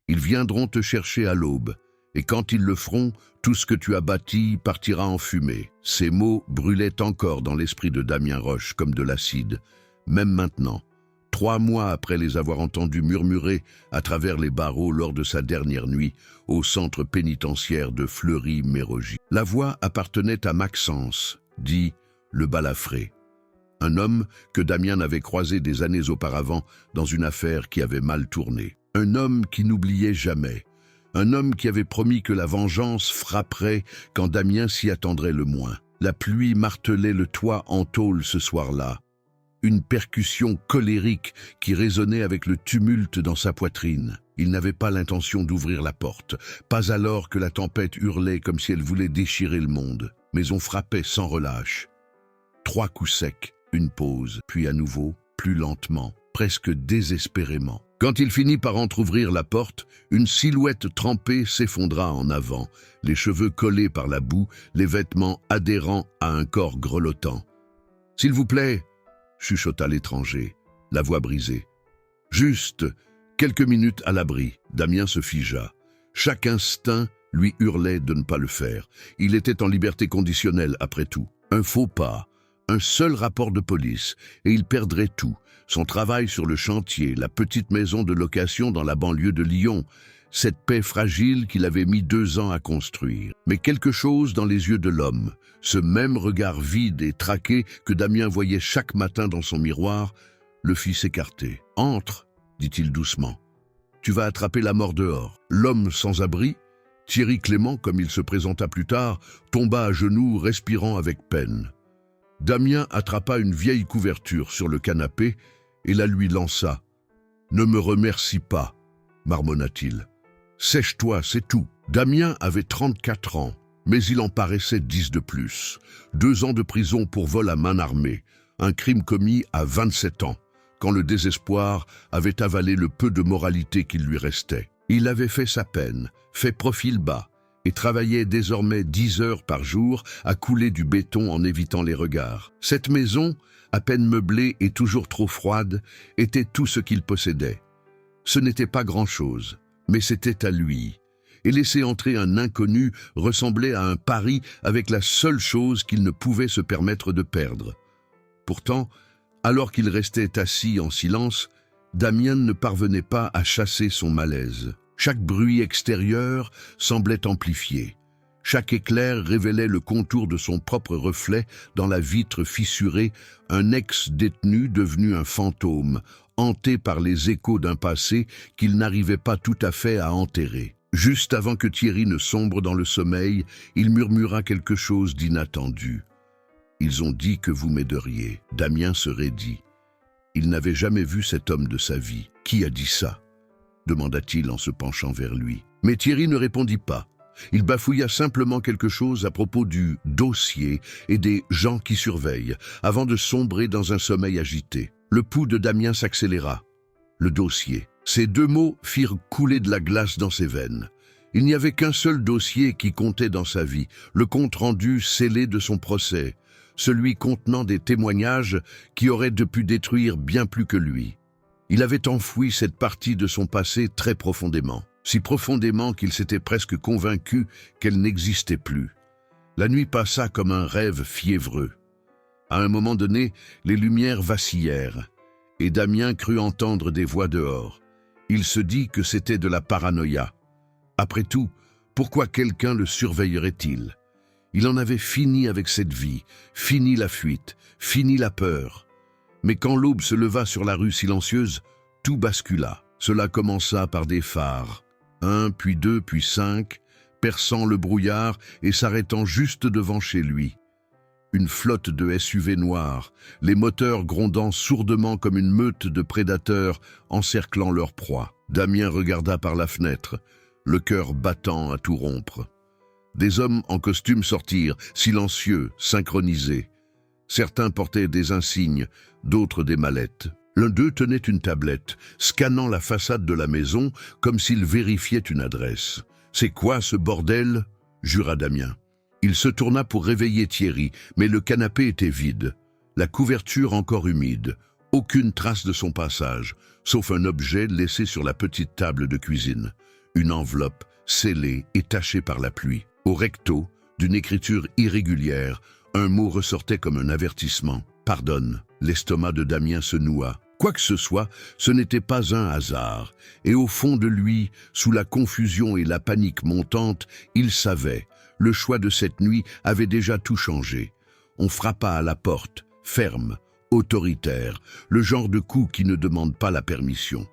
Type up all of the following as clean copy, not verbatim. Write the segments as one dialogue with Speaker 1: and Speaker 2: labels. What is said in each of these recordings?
Speaker 1: Ils viendront te chercher à l'aube, et quand ils le feront, tout ce que tu as bâti partira en fumée. » Ces mots brûlaient encore dans l'esprit de Damien Roche comme de l'acide, même maintenant, 3 mois après les avoir entendus murmurer à travers les barreaux lors de sa dernière nuit au centre pénitentiaire de Fleury-Mérogis. La voix appartenait à Maxence, dit le balafré, un homme que Damien avait croisé des années auparavant dans une affaire qui avait mal tourné. Un homme qui n'oubliait jamais, un homme qui avait promis que la vengeance frapperait quand Damien s'y attendrait le moins. La pluie martelait le toit en tôle ce soir-là, une percussion colérique qui résonnait avec le tumulte dans sa poitrine. Il n'avait pas l'intention d'ouvrir la porte, pas alors que la tempête hurlait comme si elle voulait déchirer le monde. Mais on frappait sans relâche. 3 coups secs, une pause, puis à nouveau, plus lentement, presque désespérément. Quand il finit par entr'ouvrir la porte, une silhouette trempée s'effondra en avant, les cheveux collés par la boue, les vêtements adhérents à un corps grelottant. « S'il vous plaît !» chuchota l'étranger, la voix brisée. Juste quelques minutes à l'abri, Damien se figea. Chaque instinct lui hurlait de ne pas le faire. Il était en liberté conditionnelle après tout. Un faux pas, un seul rapport de police, et il perdrait tout. Son travail sur le chantier, la petite maison de location dans la banlieue de Lyon, cette paix fragile qu'il avait mis 2 ans à construire. Mais quelque chose dans les yeux de l'homme, ce même regard vide et traqué que Damien voyait chaque matin dans son miroir, le fit s'écarter. « Entre », dit-il doucement. « Tu vas attraper la mort dehors. » L'homme sans abri, Thierry Clément, comme il se présenta plus tard, tomba à genoux, respirant avec peine. Damien attrapa une vieille couverture sur le canapé et la lui lança. « Ne me remercie pas, » marmonna-t-il. « Sèche-toi, c'est tout. » Damien avait 34 ans, mais il en paraissait 10 de plus. 2 ans de prison pour vol à main armée, un crime commis à 27 ans, quand le désespoir avait avalé le peu de moralité qu'il lui restait. Il avait fait sa peine, fait profil bas, et travaillait désormais 10 heures par jour à couler du béton en évitant les regards. Cette maison, à peine meublée et toujours trop froide, était tout ce qu'il possédait. Ce n'était pas grand-chose, mais c'était à lui. Et laisser entrer un inconnu ressemblait à un pari avec la seule chose qu'il ne pouvait se permettre de perdre. Pourtant, alors qu'il restait assis en silence, Damien ne parvenait pas à chasser son malaise. Chaque bruit extérieur semblait amplifié. Chaque éclair révélait le contour de son propre reflet dans la vitre fissurée, un ex-détenu devenu un fantôme, hanté par les échos d'un passé qu'il n'arrivait pas tout à fait à enterrer. Juste avant que Thierry ne sombre dans le sommeil, il murmura quelque chose d'inattendu. « Ils ont dit que vous m'aideriez. » Damien se raidit. Il n'avait jamais vu cet homme de sa vie. « Qui a dit ça ?» demanda-t-il en se penchant vers lui. Mais Thierry ne répondit pas. Il bafouilla simplement quelque chose à propos du dossier et des gens qui surveillent, avant de sombrer dans un sommeil agité. Le pouls de Damien s'accéléra. Le dossier. Ces 2 mots firent couler de la glace dans ses veines. Il n'y avait qu'un seul dossier qui comptait dans sa vie, le compte-rendu scellé de son procès, celui contenant des témoignages qui auraient pu détruire bien plus que lui. Il avait enfoui cette partie de son passé très profondément, si profondément qu'il s'était presque convaincu qu'elle n'existait plus. La nuit passa comme un rêve fiévreux. À un moment donné, les lumières vacillèrent, et Damien crut entendre des voix dehors. Il se dit que c'était de la paranoïa. Après tout, pourquoi quelqu'un le surveillerait-il? Il en avait fini avec cette vie, fini la fuite, fini la peur. Mais quand l'aube se leva sur la rue silencieuse, tout bascula. Cela commença par des phares, 1, puis 2, puis 5, perçant le brouillard et s'arrêtant juste devant chez lui. Une flotte de SUV noirs, les moteurs grondant sourdement comme une meute de prédateurs encerclant leur proie. Damien regarda par la fenêtre, le cœur battant à tout rompre. Des hommes en costume sortirent, silencieux, synchronisés. Certains portaient des insignes, d'autres des mallettes. L'un d'eux tenait une tablette, scannant la façade de la maison comme s'il vérifiait une adresse. « C'est quoi ce bordel ?» jura Damien. Il se tourna pour réveiller Thierry, mais le canapé était vide, la couverture encore humide. Aucune trace de son passage, sauf un objet laissé sur la petite table de cuisine. Une enveloppe scellée et tachée par la pluie. Au recto, d'une écriture irrégulière, un mot ressortait comme un avertissement. « Pardonne ». L'estomac de Damien se noua. Quoi que ce soit, ce n'était pas un hasard. Et au fond de lui, sous la confusion et la panique montante, il savait. Le choix de cette nuit avait déjà tout changé. On frappa à la porte, ferme, autoritaire, le genre de coup qui ne demande pas la permission.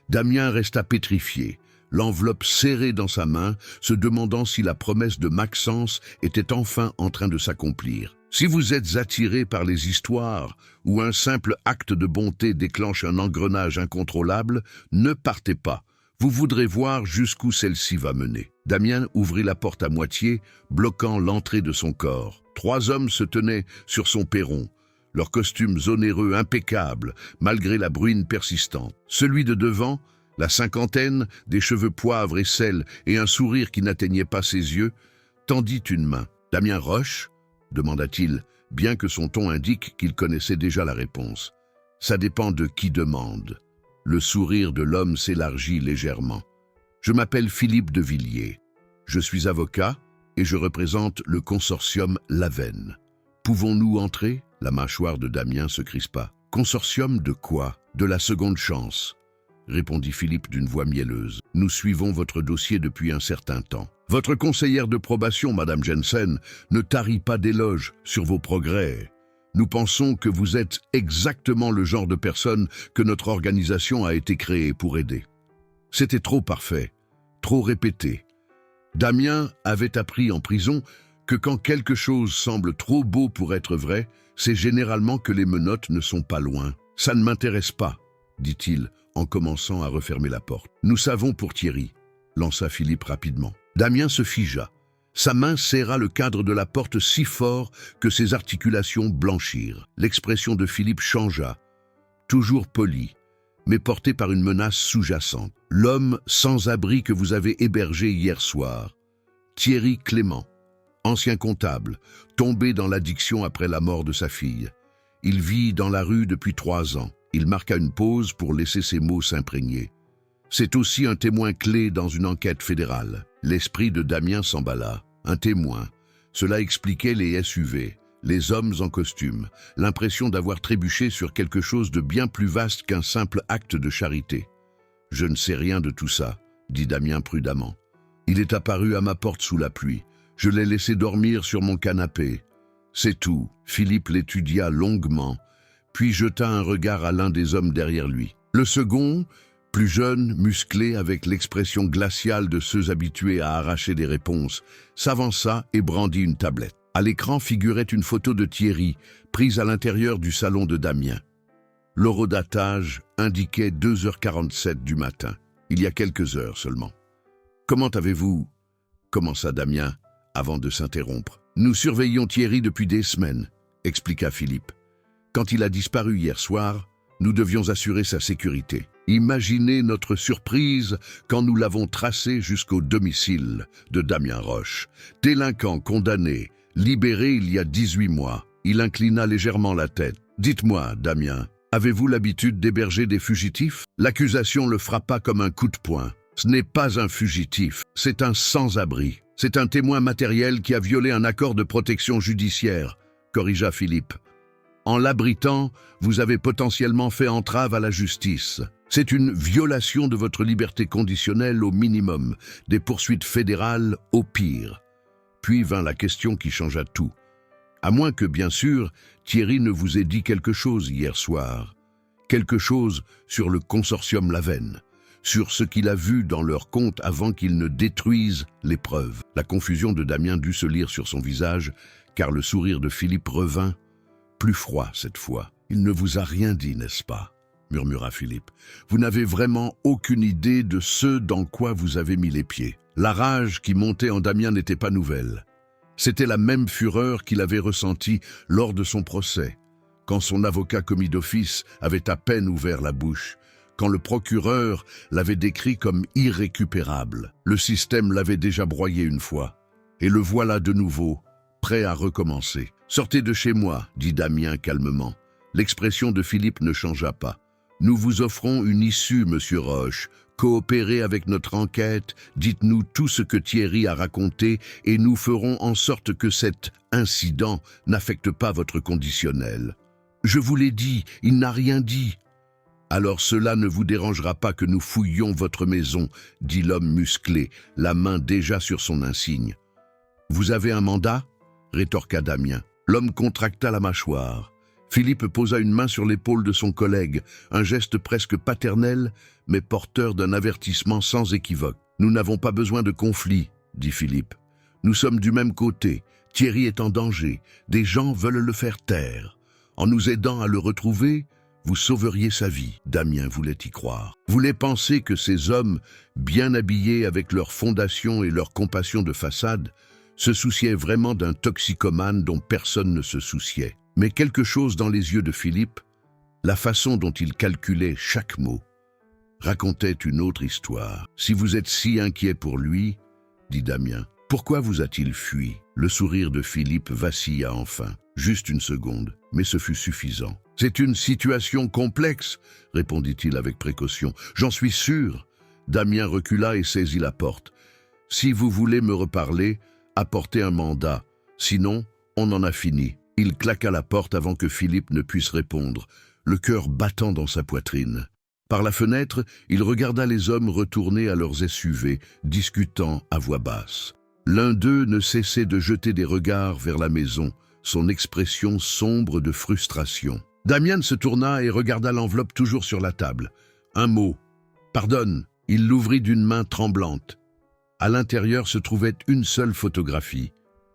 Speaker 1: Damien resta pétrifié, l'enveloppe serrée dans sa main, se demandant si la promesse de Maxence était enfin en train de s'accomplir. Si vous êtes attiré par les histoires, où un simple acte de bonté déclenche un engrenage incontrôlable, ne partez pas. Vous voudrez voir jusqu'où celle-ci va mener. Damien ouvrit la porte à moitié, bloquant l'entrée de son corps. 3 hommes se tenaient sur son perron, leurs costumes onéreux impeccables, malgré la bruine persistante. Celui de devant, la cinquantaine, des cheveux poivre et sel et un sourire qui n'atteignait pas ses yeux, tendit une main. « Damien Roche ?» demanda-t-il, bien que son ton indique qu'il connaissait déjà la réponse. « Ça dépend de qui demande. » Le sourire de l'homme s'élargit légèrement. « Je m'appelle Philippe de Villiers. Je suis avocat et je représente le consortium Lavenne. Pouvons-nous entrer ?» La mâchoire de Damien se crispa. « Consortium de quoi ? De la seconde chance ?» répondit Philippe d'une voix mielleuse. « Nous suivons votre dossier depuis un certain temps. Votre conseillère de probation, Madame Jensen, ne tarit pas d'éloges sur vos progrès. Nous pensons que vous êtes exactement le genre de personne que notre organisation a été créée pour aider. C'était trop parfait, trop répété. Damien avait appris en prison que quand quelque chose semble trop beau pour être vrai, c'est généralement que les menottes ne sont pas loin. « Ça ne m'intéresse pas », dit-il, en commençant à refermer la porte. « Nous savons pour Thierry », lança Philippe rapidement. Damien se figea. Sa main serra le cadre de la porte si fort que ses articulations blanchirent. L'expression de Philippe changea, toujours poli, mais porté par une menace sous-jacente. « L'homme sans abri que vous avez hébergé hier soir, Thierry Clément, ancien comptable, tombé dans l'addiction après la mort de sa fille. Il vit dans la rue depuis 3 ans. » Il marqua une pause pour laisser ses mots s'imprégner. C'est aussi un témoin clé dans une enquête fédérale. L'esprit de Damien s'emballa. Un témoin. Cela expliquait les SUV, les hommes en costume, l'impression d'avoir trébuché sur quelque chose de bien plus vaste qu'un simple acte de charité. « Je ne sais rien de tout ça, » dit Damien prudemment. « Il est apparu à ma porte sous la pluie. Je l'ai laissé dormir sur mon canapé. C'est tout. » Philippe l'étudia longuement, puis jeta un regard à l'un des hommes derrière lui. Le second, plus jeune, musclé, avec l'expression glaciale de ceux habitués à arracher des réponses, s'avança et brandit une tablette. À l'écran figurait une photo de Thierry, prise à l'intérieur du salon de Damien. L'horodatage indiquait 2h47 du matin, il y a quelques heures seulement. « Comment avez-vous » commença Damien, avant de s'interrompre. « Nous surveillons Thierry depuis des semaines », expliqua Philippe. Quand il a disparu hier soir, nous devions assurer sa sécurité. Imaginez notre surprise quand nous l'avons tracé jusqu'au domicile de Damien Roche. Délinquant condamné, libéré il y a 18 mois. Il inclina légèrement la tête. « Dites-moi, Damien, avez-vous l'habitude d'héberger des fugitifs ?» L'accusation le frappa comme un coup de poing. « Ce n'est pas un fugitif, c'est un sans-abri. C'est un témoin matériel qui a violé un accord de protection judiciaire, » corrigea Philippe. En l'abritant, vous avez potentiellement fait entrave à la justice. C'est une violation de votre liberté conditionnelle au minimum, des poursuites fédérales au pire. Puis vint la question qui changea tout. À moins que, bien sûr, Thierry ne vous ait dit quelque chose hier soir. Quelque chose sur le consortium Lavenne, sur ce qu'il a vu dans leur compte avant qu'ils ne détruisent les preuves. La confusion de Damien dut se lire sur son visage, car le sourire de Philippe revint, plus froid cette fois. « Il ne vous a rien dit, n'est-ce pas ?» murmura Philippe. « Vous n'avez vraiment aucune idée de ce dans quoi vous avez mis les pieds. » La rage qui montait en Damien n'était pas nouvelle. C'était la même fureur qu'il avait ressentie lors de son procès, quand son avocat commis d'office avait à peine ouvert la bouche, quand le procureur l'avait décrit comme irrécupérable. Le système l'avait déjà broyé une fois, et le voilà de nouveau, prêt à recommencer. « Sortez de chez moi, dit Damien calmement. L'expression de Philippe ne changea pas. « Nous vous offrons une issue, monsieur Roche. Coopérez avec notre enquête, dites-nous tout ce que Thierry a raconté et nous ferons en sorte que cet incident n'affecte pas votre conditionnel. » « Je vous l'ai dit, il n'a rien dit. » « Alors cela ne vous dérangera pas que nous fouillions votre maison, dit l'homme musclé, la main déjà sur son insigne. « Vous avez un mandat » rétorqua Damien. L'homme contracta la mâchoire. Philippe posa une main sur l'épaule de son collègue, un geste presque paternel, mais porteur d'un avertissement sans équivoque. « Nous n'avons pas besoin de conflit, dit Philippe. Nous sommes du même côté. Thierry est en danger. Des gens veulent le faire taire. En nous aidant à le retrouver, vous sauveriez sa vie. » Damien voulait y croire. Voulait penser que ces hommes, bien habillés avec leur fondation et leur compassion de façade, se souciaient vraiment d'un toxicomane dont personne ne se souciait. Mais quelque chose dans les yeux de Philippe, la façon dont il calculait chaque mot, racontait une autre histoire. « Si vous êtes si inquiet pour lui, dit Damien, pourquoi vous a-t-il fui ?» Le sourire de Philippe vacilla enfin. Juste une seconde, mais ce fut suffisant. « C'est une situation complexe, répondit-il avec précaution. J'en suis sûr. » Damien recula et saisit la porte. « Si vous voulez me reparler, apportez un mandat. Sinon, on en a fini. » Il claqua la porte avant que Philippe ne puisse répondre, le cœur battant dans sa poitrine. Par la fenêtre, il regarda les hommes retourner à leurs SUV, discutant à voix basse. L'un d'eux ne cessait de jeter des regards vers la maison, son expression sombre de frustration. Damien se tourna et regarda l'enveloppe toujours sur la table. Un mot. « Pardonne !» Il l'ouvrit d'une main tremblante. À l'intérieur se trouvait une seule photographie.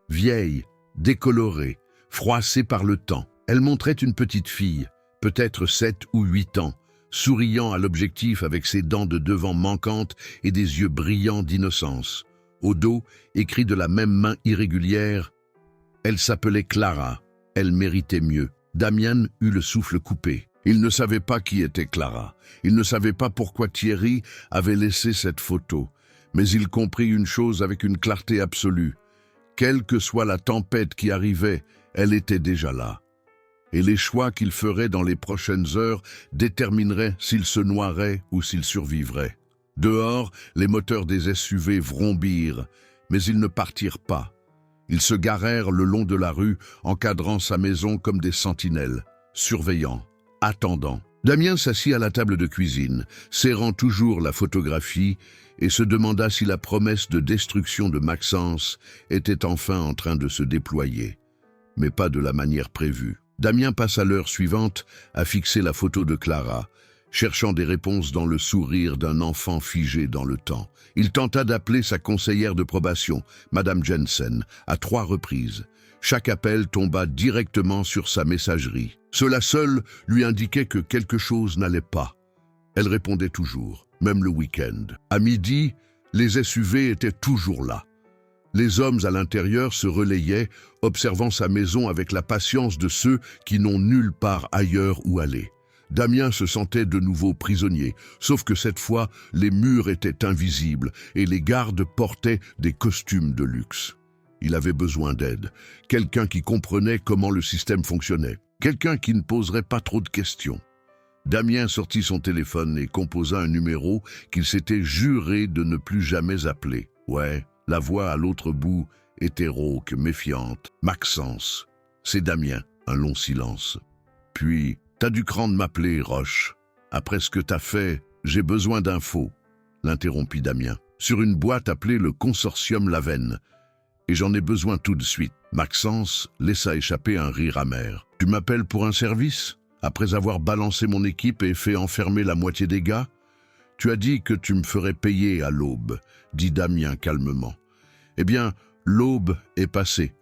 Speaker 1: Vieille, décolorée, froissée par le temps. Elle montrait une petite fille, peut-être 7 ou 8 ans, souriant à l'objectif avec ses dents de devant manquantes et des yeux brillants d'innocence. Au dos, écrit de la même main irrégulière, « Elle s'appelait Clara, elle méritait mieux. » Damien eut le souffle coupé. Il ne savait pas qui était Clara. Il ne savait pas pourquoi Thierry avait laissé cette photo. Mais il comprit une chose avec une clarté absolue. Quelle que soit la tempête qui arrivait, elle était déjà là. Et les choix qu'il ferait dans les prochaines heures détermineraient s'il se noierait ou s'il survivrait. Dehors, les moteurs des SUV vrombirent, mais ils ne partirent pas. Ils se garèrent le long de la rue, encadrant sa maison comme des sentinelles, surveillant, attendant. Damien s'assit à la table de cuisine, serrant toujours la photographie, et se demanda si la promesse de destruction de Maxence était enfin en train de se déployer. Mais pas de la manière prévue. Damien passa l'heure suivante à fixer la photo de Clara, cherchant des réponses dans le sourire d'un enfant figé dans le temps. Il tenta d'appeler sa conseillère de probation, Madame Jensen, à 3 reprises. Chaque appel tomba directement sur sa messagerie. Cela seul lui indiquait que quelque chose n'allait pas. Elle répondait toujours, même le week-end. À midi, les SUV étaient toujours là. Les hommes à l'intérieur se relayaient, observant sa maison avec la patience de ceux qui n'ont nulle part ailleurs où aller. Damien se sentait de nouveau prisonnier, sauf que cette fois, les murs étaient invisibles et les gardes portaient des costumes de luxe. Il avait besoin d'aide, quelqu'un qui comprenait comment le système fonctionnait, quelqu'un qui ne poserait pas trop de questions. Damien sortit son téléphone et composa un numéro qu'il s'était juré de ne plus jamais appeler. Ouais, la voix à l'autre bout était rauque, méfiante. « Maxence, c'est Damien. » Un long silence. Puis... « T'as du cran de m'appeler, Roche. Après ce que t'as fait, j'ai besoin d'infos, » l'interrompit Damien. « Sur une boîte appelée le Consortium Lavenne. Et j'en ai besoin tout de suite. » Maxence laissa échapper un rire amer. « Tu m'appelles pour un service? Après avoir balancé mon équipe et fait enfermer la moitié des gars? Tu as dit que tu me ferais payer à l'aube, » dit Damien calmement. « Eh bien, l'aube est passée,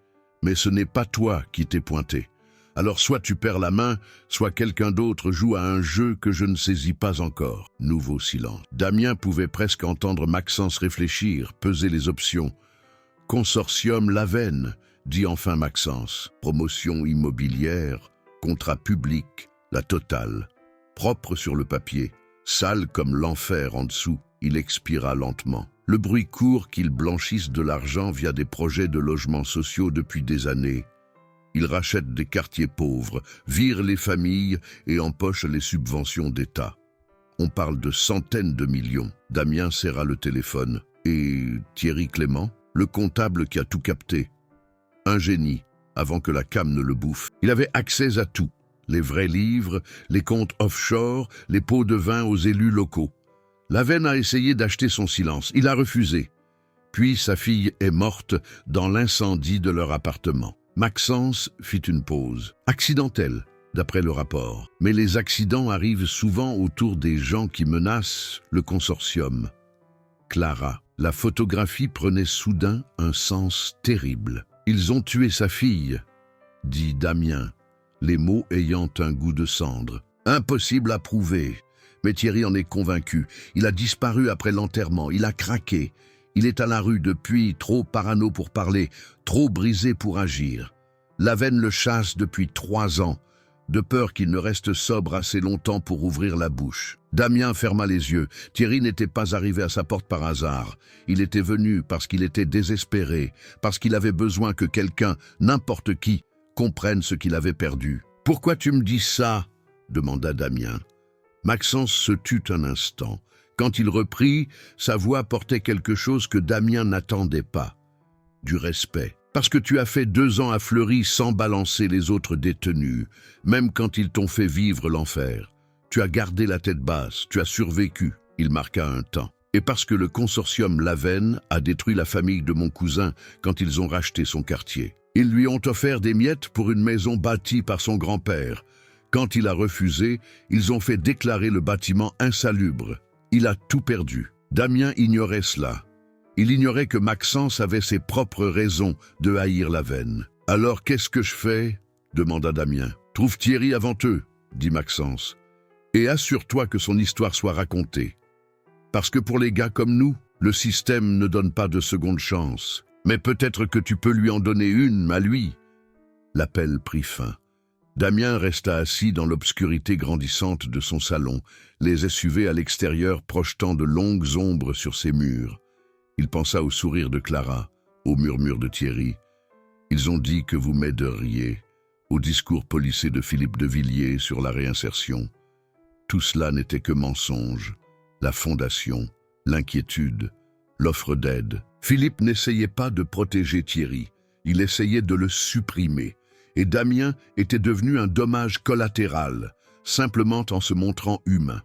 Speaker 1: mais ce n'est pas toi qui t'es pointé. Alors soit tu perds la main, soit quelqu'un d'autre joue à un jeu que je ne saisis pas encore. » Nouveau silence. Damien pouvait presque entendre Maxence réfléchir, peser les options. « Consortium Lavenne, » dit enfin Maxence. « Promotion immobilière, contrat public, la totale. Propre sur le papier, sale comme l'enfer en dessous. » Il expira lentement. Le bruit court qu'ils blanchissent de l'argent via des projets de logements sociaux depuis des années. Il rachète des quartiers pauvres, vire les familles et empoche les subventions d'État. On parle de centaines de millions. Damien serra le téléphone. Et Thierry Clément, le comptable qui a tout capté. Un génie, avant que la cam ne le bouffe. Il avait accès à tout. Les vrais livres, les comptes offshore, les pots de vin aux élus locaux. Lavenne a essayé d'acheter son silence. Il a refusé. Puis sa fille est morte dans l'incendie de leur appartement. Maxence fit une pause. Accidentelle, d'après le rapport. Mais les accidents arrivent souvent autour des gens qui menacent le consortium. Clara. La photographie prenait soudain un sens terrible. Ils ont tué sa fille, dit Damien, les mots ayant un goût de cendre. Impossible à prouver. Mais Thierry en est convaincu. Il a disparu après l'enterrement. Il a craqué. Il est à la rue depuis, trop parano pour parler, trop brisé pour agir. Lavenne le chasse depuis 3 ans, de peur qu'il ne reste sobre assez longtemps pour ouvrir la bouche. Damien ferma les yeux. Thierry n'était pas arrivé à sa porte par hasard. Il était venu parce qu'il était désespéré, parce qu'il avait besoin que quelqu'un, n'importe qui, comprenne ce qu'il avait perdu. « Pourquoi tu me dis ça ?» demanda Damien. Maxence se tut un instant. Quand il reprit, sa voix portait quelque chose que Damien n'attendait pas. Du respect. Parce que tu as fait 2 ans à Fleury sans balancer les autres détenus, même quand ils t'ont fait vivre l'enfer. Tu as gardé la tête basse, tu as survécu. Il marqua un temps. Et parce que le consortium Lavenne a détruit la famille de mon cousin quand ils ont racheté son quartier. Ils lui ont offert des miettes pour une maison bâtie par son grand-père. Quand il a refusé, ils ont fait déclarer le bâtiment insalubre. Il a tout perdu. Damien ignorait cela. Il ignorait que Maxence avait ses propres raisons de haïr Lavenne. « Alors qu'est-ce que je fais ?» demanda Damien. « Trouve Thierry avant eux, » dit Maxence. « Et assure-toi que son histoire soit racontée. Parce que pour les gars comme nous, le système ne donne pas de seconde chance. Mais peut-être que tu peux lui en donner une à lui. » L'appel prit fin. Damien resta assis dans l'obscurité grandissante de son salon, les SUV à l'extérieur projetant de longues ombres sur ses murs. Il pensa au sourire de Clara, au murmure de Thierry. Ils ont dit que vous m'aideriez, au discours policé de Philippe de Villiers sur la réinsertion. Tout cela n'était que mensonge, la fondation, l'inquiétude, l'offre d'aide. Philippe n'essayait pas de protéger Thierry, il essayait de le supprimer. Et Damien était devenu un dommage collatéral, simplement en se montrant humain.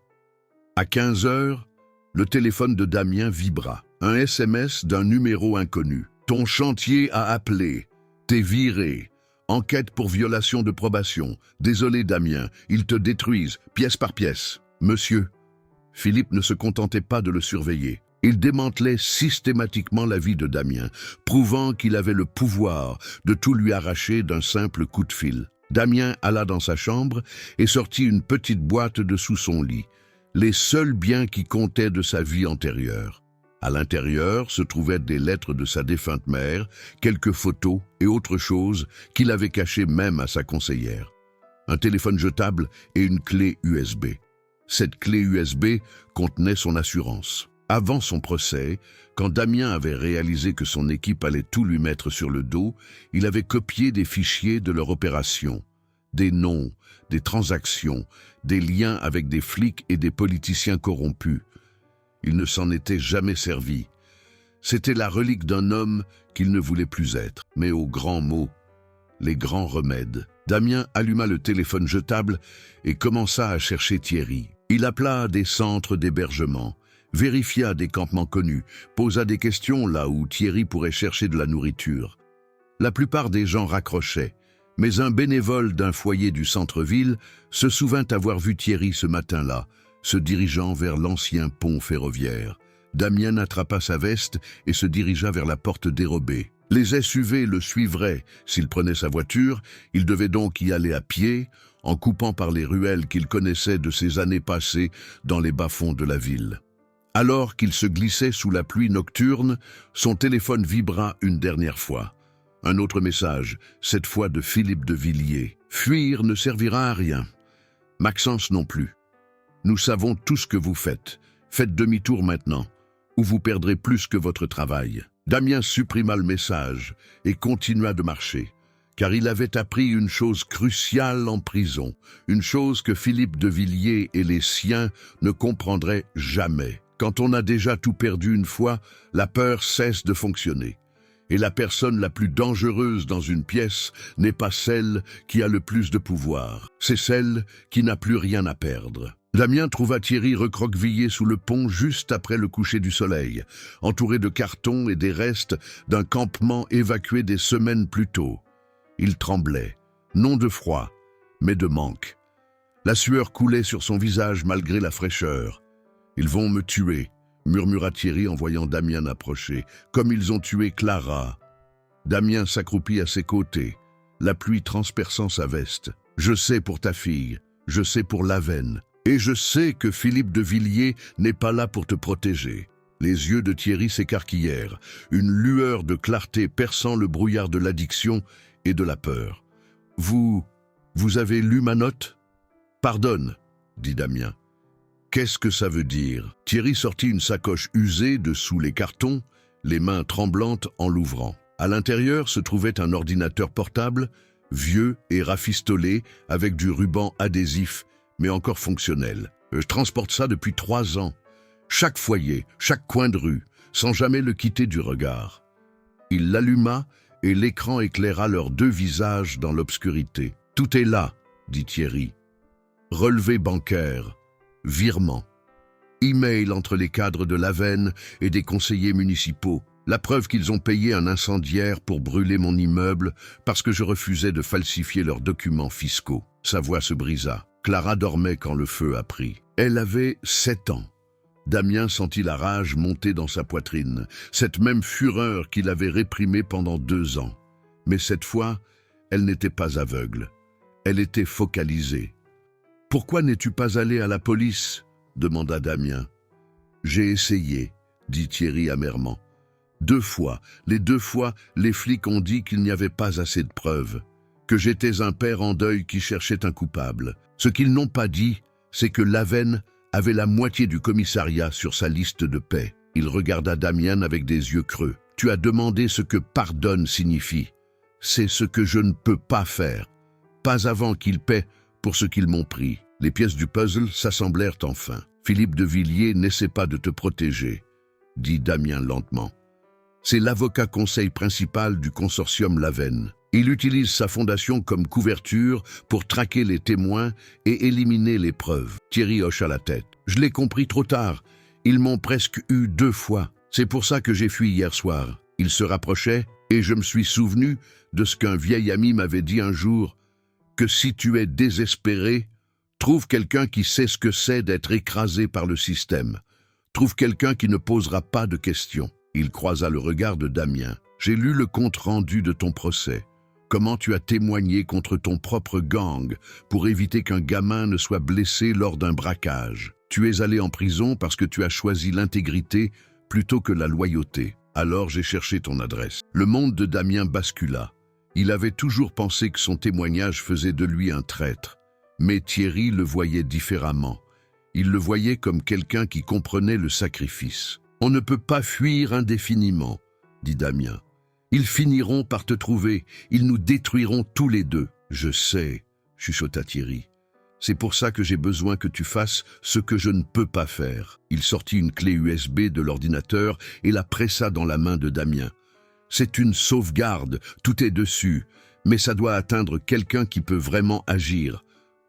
Speaker 1: À 15 heures, le téléphone de Damien vibra. Un SMS d'un numéro inconnu. « Ton chantier a appelé. T'es viré. Enquête pour violation de probation. Désolé Damien, ils te détruisent, pièce par pièce. » Monsieur. Philippe ne se contentait pas de le surveiller. Il démantelait systématiquement la vie de Damien, prouvant qu'il avait le pouvoir de tout lui arracher d'un simple coup de fil. Damien alla dans sa chambre et sortit une petite boîte de sous son lit, les seuls biens qui comptaient de sa vie antérieure. À l'intérieur se trouvaient des lettres de sa défunte mère, quelques photos et autres choses qu'il avait cachées même à sa conseillère. Un téléphone jetable et une clé USB. Cette clé USB contenait son assurance. Avant son procès, quand Damien avait réalisé que son équipe allait tout lui mettre sur le dos, il avait copié des fichiers de leur opération, des noms, des transactions, des liens avec des flics et des politiciens corrompus. Il ne s'en était jamais servi. C'était la relique d'un homme qu'il ne voulait plus être. Mais aux grands mots, les grands remèdes. Damien alluma le téléphone jetable et commença à chercher Thierry. Il appela à des centres d'hébergement, vérifia des campements connus, posa des questions là où Thierry pourrait chercher de la nourriture. La plupart des gens raccrochaient, mais un bénévole d'un foyer du centre-ville se souvint avoir vu Thierry ce matin-là, se dirigeant vers l'ancien pont ferroviaire. Damien attrapa sa veste et se dirigea vers la porte dérobée. Les SUV le suivraient. S'il prenait sa voiture, il devait donc y aller à pied, en coupant par les ruelles qu'il connaissait de ses années passées dans les bas-fonds de la ville. Alors qu'il se glissait sous la pluie nocturne, son téléphone vibra une dernière fois. Un autre message, cette fois de Philippe de Villiers. « Fuir ne servira à rien. Maxence non plus. Nous savons tout ce que vous faites. Faites demi-tour maintenant, ou vous perdrez plus que votre travail. » Damien supprima le message et continua de marcher. car il avait appris une chose cruciale en prison, une chose que Philippe de Villiers et les siens ne comprendraient jamais. Quand on a déjà tout perdu une fois, la peur cesse de fonctionner. Et la personne la plus dangereuse dans une pièce n'est pas celle qui a le plus de pouvoir, c'est celle qui n'a plus rien à perdre. Damien trouva Thierry recroquevillé sous le pont juste après le coucher du soleil, entouré de cartons et des restes d'un campement évacué des semaines plus tôt. Il tremblait, non de froid, mais de manque. La sueur coulait sur son visage malgré la fraîcheur. « Ils vont me tuer », murmura Thierry en voyant Damien approcher, « comme ils ont tué Clara. » Damien s'accroupit à ses côtés, la pluie transperçant sa veste. « Je sais pour ta fille, je sais pour Lavenne. Et je sais que Philippe de Villiers n'est pas là pour te protéger. » Les yeux de Thierry s'écarquillèrent, une lueur de clarté perçant le brouillard de l'addiction et de la peur. « Vous avez lu ma note ?»« Pardonne, » dit Damien. « Qu'est-ce que ça veut dire ?» Thierry sortit une sacoche usée de sous les cartons, les mains tremblantes en l'ouvrant. À l'intérieur se trouvait un ordinateur portable, vieux et rafistolé, avec du ruban adhésif, mais encore fonctionnel. Je transporte ça depuis 3 ans. Chaque foyer, chaque coin de rue, sans jamais le quitter du regard. Il l'alluma et l'écran éclaira leurs 2 visages dans l'obscurité. « Tout est là, » dit Thierry. Relevé bancaire, virement, email entre les cadres de Lavenne et des conseillers municipaux. La preuve qu'ils ont payé un incendiaire pour brûler mon immeuble parce que je refusais de falsifier leurs documents fiscaux. Sa voix se brisa. Clara dormait quand le feu a pris. Elle avait 7 ans. Damien sentit la rage monter dans sa poitrine, cette même fureur qu'il avait réprimée pendant 2 ans. Mais cette fois, elle n'était pas aveugle. Elle était focalisée. « Pourquoi n'es-tu pas allé à la police ?» demanda Damien. « J'ai essayé, » dit Thierry amèrement. 2 fois, les 2 fois, les flics ont dit qu'il n'y avait pas assez de preuves, que j'étais un père en deuil qui cherchait un coupable. Ce qu'ils n'ont pas dit, c'est que Lavenne avait la moitié du commissariat sur sa liste de paix. Il regarda Damien avec des yeux creux. « Tu as demandé ce que pardonne signifie. C'est ce que je ne peux pas faire. Pas avant qu'ils paient pour ce qu'ils m'ont pris. » Les pièces du puzzle s'assemblèrent enfin. « Philippe de Villiers n'essaie pas de te protéger, » dit Damien lentement. « C'est l'avocat conseil principal du consortium Lavenne. Il utilise sa fondation comme couverture pour traquer les témoins et éliminer les preuves. » Thierry hocha la tête. « Je l'ai compris trop tard. Ils m'ont presque eu 2 fois. C'est pour ça que j'ai fui hier soir. » Il se rapprochait et je me suis souvenu de ce qu'un vieil ami m'avait dit un jour, que si tu es désespéré, trouve quelqu'un qui sait ce que c'est d'être écrasé par le système. Trouve quelqu'un qui ne posera pas de questions. Il croisa le regard de Damien. « J'ai lu le compte-rendu de ton procès. Comment tu as témoigné contre ton propre gang pour éviter qu'un gamin ne soit blessé lors d'un braquage. Tu es allé en prison parce que tu as choisi l'intégrité plutôt que la loyauté. Alors j'ai cherché ton adresse. » Le monde de Damien bascula. Il avait toujours pensé que son témoignage faisait de lui un traître. Mais Thierry le voyait différemment. Il le voyait comme quelqu'un qui comprenait le sacrifice. « On ne peut pas fuir indéfiniment, » dit Damien. « Ils finiront par te trouver, ils nous détruiront tous les 2. »« Je sais, » chuchota Thierry. « C'est pour ça que j'ai besoin que tu fasses ce que je ne peux pas faire. » Il sortit une clé USB de l'ordinateur et la pressa dans la main de Damien. « C'est une sauvegarde, tout est dessus, mais ça doit atteindre quelqu'un qui peut vraiment agir.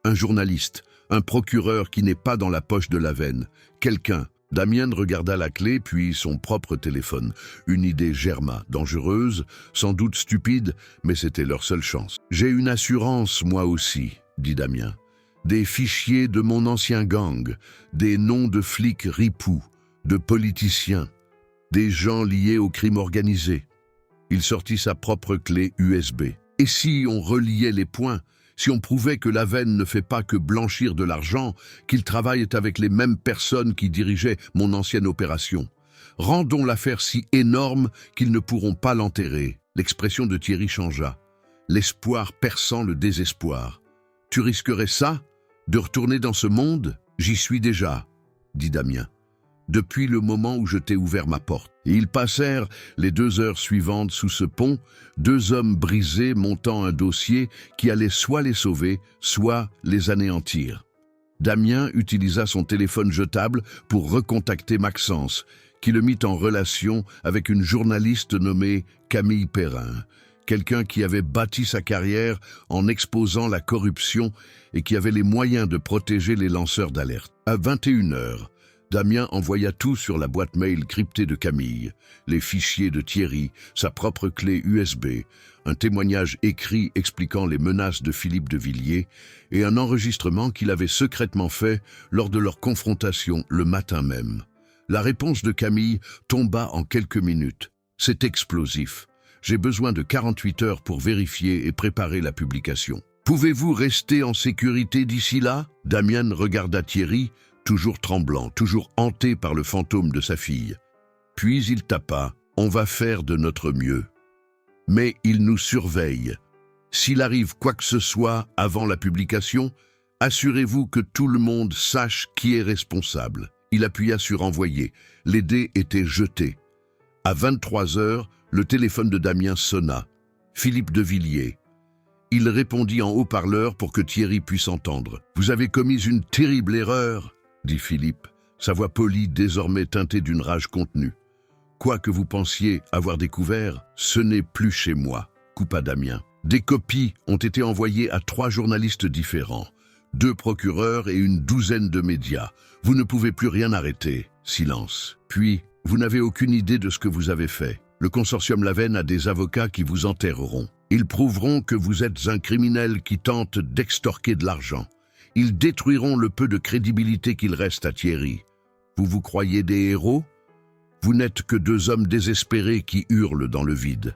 Speaker 1: Un journaliste, un procureur qui n'est pas dans la poche de Lavenne, quelqu'un. » Damien regarda la clé puis son propre téléphone. Une idée germa, dangereuse, sans doute stupide, mais c'était leur seule chance. « J'ai une assurance, moi aussi, » dit Damien. « Des fichiers de mon ancien gang, des noms de flics ripoux, de politiciens, des gens liés au crime organisé. » Il sortit sa propre clé USB. « Et si on reliait les points ? Si on prouvait que Lavenne ne fait pas que blanchir de l'argent, qu'il travaille avec les mêmes personnes qui dirigeaient mon ancienne opération. Rendons l'affaire si énorme qu'ils ne pourront pas l'enterrer. » L'expression de Thierry changea. L'espoir perçant le désespoir. « Tu risquerais ça ? De retourner dans ce monde ? J'y suis déjà, » dit Damien. depuis le moment où je t'ai ouvert ma porte. Et ils passèrent les 2 heures suivantes sous ce pont, 2 hommes brisés montant un dossier qui allait soit les sauver, soit les anéantir. Damien utilisa son téléphone jetable pour recontacter Maxence, qui le mit en relation avec une journaliste nommée Camille Perrin, quelqu'un qui avait bâti sa carrière en exposant la corruption et qui avait les moyens de protéger les lanceurs d'alerte. À 21 heures, Damien envoya tout sur la boîte mail cryptée de Camille, les fichiers de Thierry, sa propre clé USB, un témoignage écrit expliquant les menaces de Philippe de Villiers et un enregistrement qu'il avait secrètement fait lors de leur confrontation le matin même. La réponse de Camille tomba en quelques minutes. « C'est explosif. J'ai besoin de 48 heures pour vérifier et préparer la publication. Pouvez-vous rester en sécurité d'ici là ?» Damien regarda Thierry, toujours tremblant, toujours hanté par le fantôme de sa fille. Puis il tapa « On va faire de notre mieux. Mais il nous surveille. S'il arrive quoi que ce soit avant la publication, assurez-vous que tout le monde sache qui est responsable. » Il appuya sur « Envoyer ». Les dés étaient jetés. À 23 heures, le téléphone de Damien sonna. Philippe de Villiers. Il répondit en haut-parleur pour que Thierry puisse entendre. « Vous avez commis une terrible erreur », dit Philippe, sa voix polie désormais teintée d'une rage contenue. « Quoi que vous pensiez avoir découvert, ce n'est plus chez moi », coupa Damien. Des copies ont été envoyées à 3 journalistes différents, 2 procureurs et une douzaine de médias. Vous ne pouvez plus rien arrêter. Silence. Puis, vous n'avez aucune idée de ce que vous avez fait. Le consortium Lavenne a des avocats qui vous enterreront. Ils prouveront que vous êtes un criminel qui tente d'extorquer de l'argent. Ils détruiront le peu de crédibilité qu'il reste à Thierry. Vous vous croyez des héros ? Vous n'êtes que 2 hommes désespérés qui hurlent dans le vide.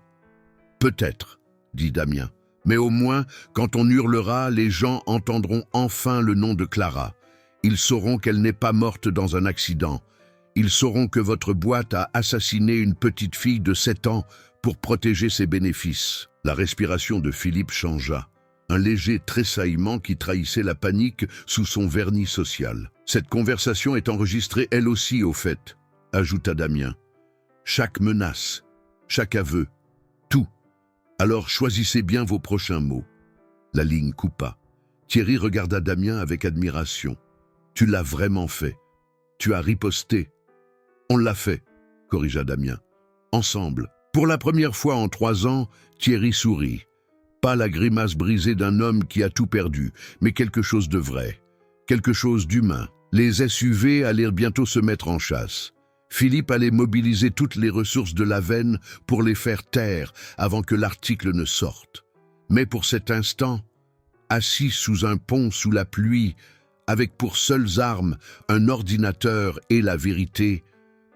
Speaker 1: Peut-être, dit Damien. Mais au moins, quand on hurlera, les gens entendront enfin le nom de Clara. Ils sauront qu'elle n'est pas morte dans un accident. Ils sauront que votre boîte a assassiné une petite fille de 7 ans pour protéger ses bénéfices. La respiration de Philippe changea. Un léger tressaillement qui trahissait la panique sous son vernis social. Cette conversation est enregistrée elle aussi au fait, ajouta Damien. Chaque menace, chaque aveu, tout. Alors choisissez bien vos prochains mots. La ligne coupa. Thierry regarda Damien avec admiration. Tu l'as vraiment fait. Tu as riposté. On l'a fait, corrigea Damien. Ensemble. Pour la première fois en 3 ans, Thierry sourit. Pas la grimace brisée d'un homme qui a tout perdu, mais quelque chose de vrai, quelque chose d'humain. Les SUV allèrent bientôt se mettre en chasse. Philippe allait mobiliser toutes les ressources de Lavenne pour les faire taire avant que l'article ne sorte. Mais pour cet instant, assis sous un pont sous la pluie, avec pour seules armes un ordinateur et la vérité,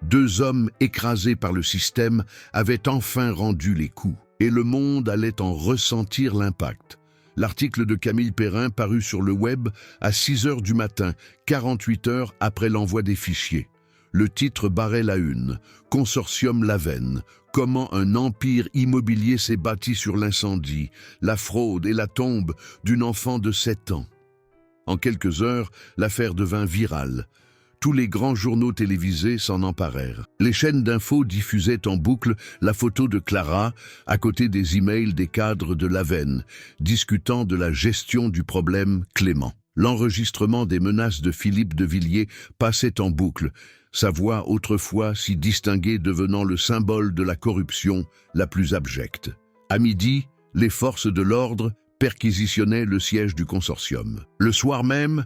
Speaker 1: 2 hommes écrasés par le système avaient enfin rendu les coups. Et le monde allait en ressentir l'impact. L'article de Camille Perrin parut sur le web à 6 heures du matin, 48 heures après l'envoi des fichiers. Le titre barrait la une. Consortium Lavenne. Comment un empire immobilier s'est bâti sur l'incendie, la fraude et la tombe d'une enfant de 7 ans. En quelques heures, l'affaire devint virale. Tous les grands journaux télévisés s'en emparèrent. Les chaînes d'infos diffusaient en boucle la photo de Clara, à côté des emails des cadres de Lavenne, discutant de la gestion du problème Clément. L'enregistrement des menaces de Philippe de Villiers passait en boucle, sa voix autrefois si distinguée devenant le symbole de la corruption la plus abjecte. À midi, les forces de l'ordre perquisitionnaient le siège du consortium. Le soir même,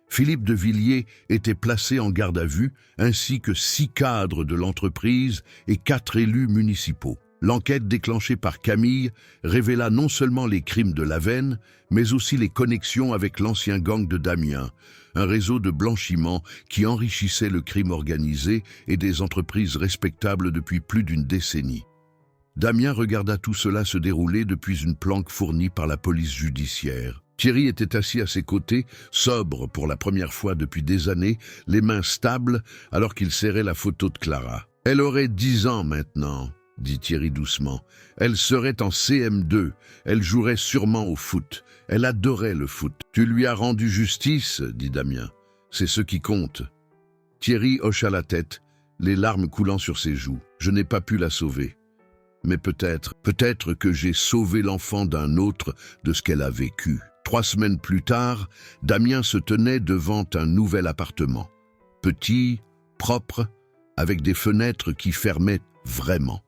Speaker 1: Philippe de Villiers était placé en garde à vue, ainsi que 6 cadres de l'entreprise et 4 élus municipaux. L'enquête déclenchée par Camille révéla non seulement les crimes de Lavenne, mais aussi les connexions avec l'ancien gang de Damien, un réseau de blanchiment qui enrichissait le crime organisé et des entreprises respectables depuis plus d'1 décennie. Damien regarda tout cela se dérouler depuis une planque fournie par la police judiciaire. Thierry était assis à ses côtés, sobre pour la première fois depuis des années, les mains stables, alors qu'il serrait la photo de Clara. « Elle aurait 10 ans maintenant », dit Thierry doucement. « Elle serait en CM2, elle jouerait sûrement au foot. Elle adorait le foot. Tu lui as rendu justice, dit Damien. C'est ce qui compte. » Thierry hocha la tête, les larmes coulant sur ses joues. Je n'ai pas pu la sauver. Mais peut-être que j'ai sauvé l'enfant d'un autre de ce qu'elle a vécu. 3 semaines plus tard, Damien se tenait devant un nouvel appartement. Petit, propre, avec des fenêtres qui fermaient vraiment.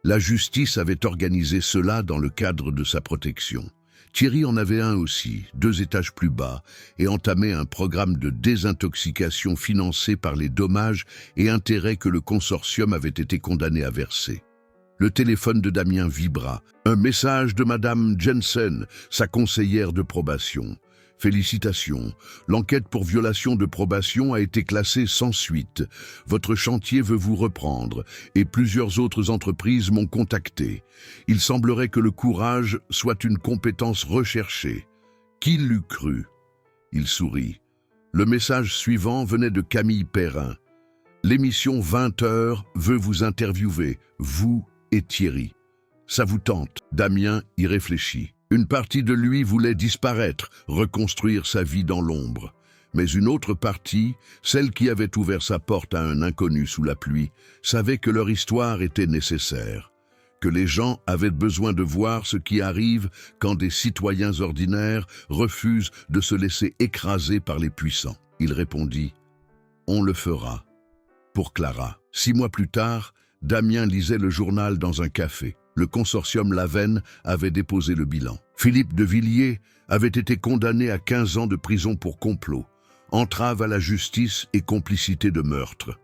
Speaker 1: La justice avait organisé cela dans le cadre de sa protection. Thierry en avait un aussi, 2 étages plus bas, et entamait un programme de désintoxication financé par les dommages et intérêts que le consortium avait été condamné à verser. Le téléphone de Damien vibra. Un message de Madame Jensen, sa conseillère de probation. Félicitations. L'enquête pour violation de probation a été classée sans suite. Votre chantier veut vous reprendre et plusieurs autres entreprises m'ont contacté. Il semblerait que le courage soit une compétence recherchée. Qui l'eût cru? Il sourit. Le message suivant venait de Camille Perrin. L'émission 20h veut vous interviewer, vous et Thierry. Ça vous tente? Damien y réfléchit. Une partie de lui voulait disparaître, reconstruire sa vie dans l'ombre. Mais une autre partie, celle qui avait ouvert sa porte à un inconnu sous la pluie, savait que leur histoire était nécessaire, que les gens avaient besoin de voir ce qui arrive quand des citoyens ordinaires refusent de se laisser écraser par les puissants. Il répondit « On le fera ». Pour Clara. 6 mois plus tard, Damien lisait le journal dans un café. Le consortium Lavenne avait déposé le bilan. Philippe de Villiers avait été condamné à 15 ans de prison pour complot, entrave à la justice et complicité de meurtre.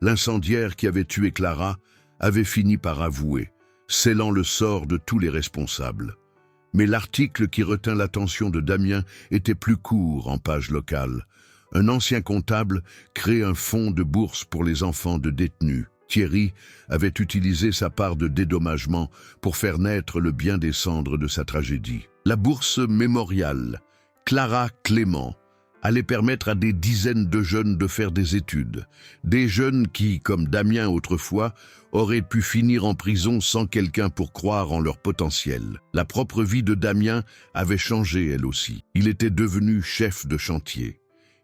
Speaker 1: L'incendiaire qui avait tué Clara avait fini par avouer, scellant le sort de tous les responsables. Mais l'article qui retint l'attention de Damien était plus court en page locale. Un ancien comptable crée un fonds de bourse pour les enfants de détenus. Thierry avait utilisé sa part de dédommagement pour faire naître le bien des cendres de sa tragédie. La bourse mémoriale, Clara Clément, allait permettre à des dizaines de jeunes de faire des études. Des jeunes qui, comme Damien autrefois, auraient pu finir en prison sans quelqu'un pour croire en leur potentiel. La propre vie de Damien avait changé elle aussi. Il était devenu chef de chantier.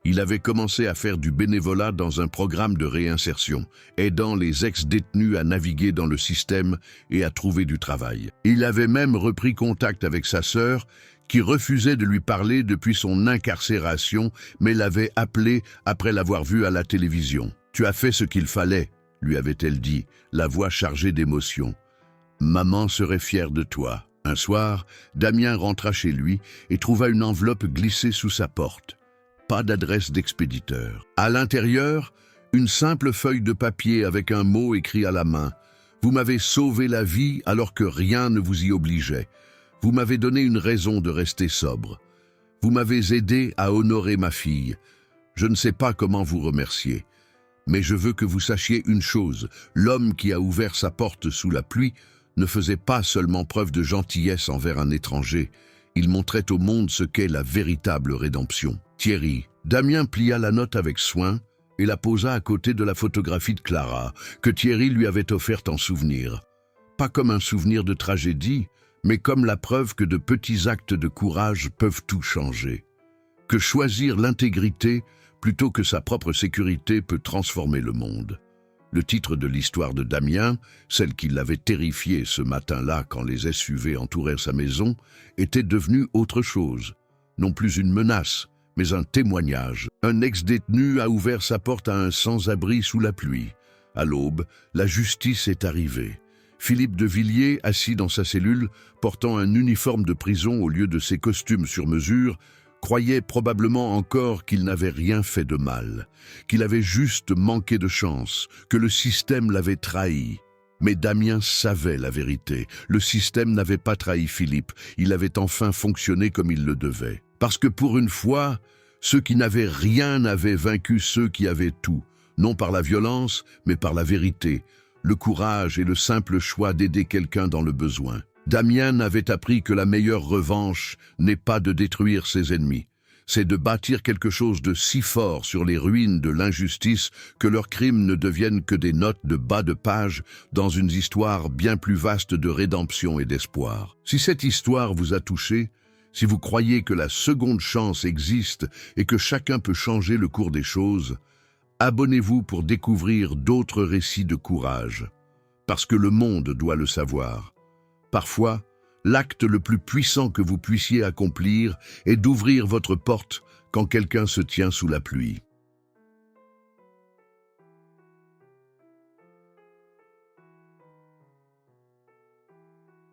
Speaker 1: Il avait commencé à faire du bénévolat dans un programme de réinsertion, aidant les ex-détenus à naviguer dans le système et à trouver du travail. Il avait même repris contact avec sa sœur, qui refusait de lui parler depuis son incarcération, mais l'avait appelé après l'avoir vu à la télévision. « Tu as fait ce qu'il fallait », lui avait-elle dit, la voix chargée d'émotion. « Maman serait fière de toi. » Un soir, Damien rentra chez lui et trouva une enveloppe glissée sous sa porte. Pas d'adresse d'expéditeur. À l'intérieur, une simple feuille de papier avec un mot écrit à la main. Vous m'avez sauvé la vie alors que rien ne vous y obligeait. Vous m'avez donné une raison de rester sobre. Vous m'avez aidé à honorer ma fille. Je ne sais pas comment vous remercier. Mais je veux que vous sachiez une chose. L'homme qui a ouvert sa porte sous la pluie ne faisait pas seulement preuve de gentillesse envers un étranger. Il montrait au monde ce qu'est la véritable rédemption. Thierry. Damien plia la note avec soin et la posa à côté de la photographie de Clara, que Thierry lui avait offerte en souvenir. Pas comme un souvenir de tragédie, mais comme la preuve que de petits actes de courage peuvent tout changer. Que choisir l'intégrité plutôt que sa propre sécurité peut transformer le monde. Le titre de l'histoire de Damien, celle qui l'avait terrifié ce matin-là quand les SUV entourèrent sa maison, était devenu autre chose. Non plus une menace, mais un témoignage. Un ex-détenu a ouvert sa porte à un sans-abri sous la pluie. À l'aube, la justice est arrivée. Philippe de Villiers, assis dans sa cellule, portant un uniforme de prison au lieu de ses costumes sur mesure, croyait probablement encore qu'il n'avait rien fait de mal, qu'il avait juste manqué de chance, que le système l'avait trahi. Mais Damien savait la vérité. Le système n'avait pas trahi Philippe. Il avait enfin fonctionné comme il le devait. Parce que pour une fois, ceux qui n'avaient rien avaient vaincu ceux qui avaient tout, non par la violence, mais par la vérité, le courage et le simple choix d'aider quelqu'un dans le besoin. Damien avait appris que la meilleure revanche n'est pas de détruire ses ennemis, c'est de bâtir quelque chose de si fort sur les ruines de l'injustice que leurs crimes ne deviennent que des notes de bas de page dans une histoire bien plus vaste de rédemption et d'espoir. Si cette histoire vous a touché, si vous croyez que la seconde chance existe et que chacun peut changer le cours des choses, Abonnez-vous pour découvrir d'autres récits de courage, parce que le monde doit le savoir. Parfois, l'acte le plus puissant que vous puissiez accomplir est d'ouvrir votre porte quand quelqu'un se tient sous la pluie.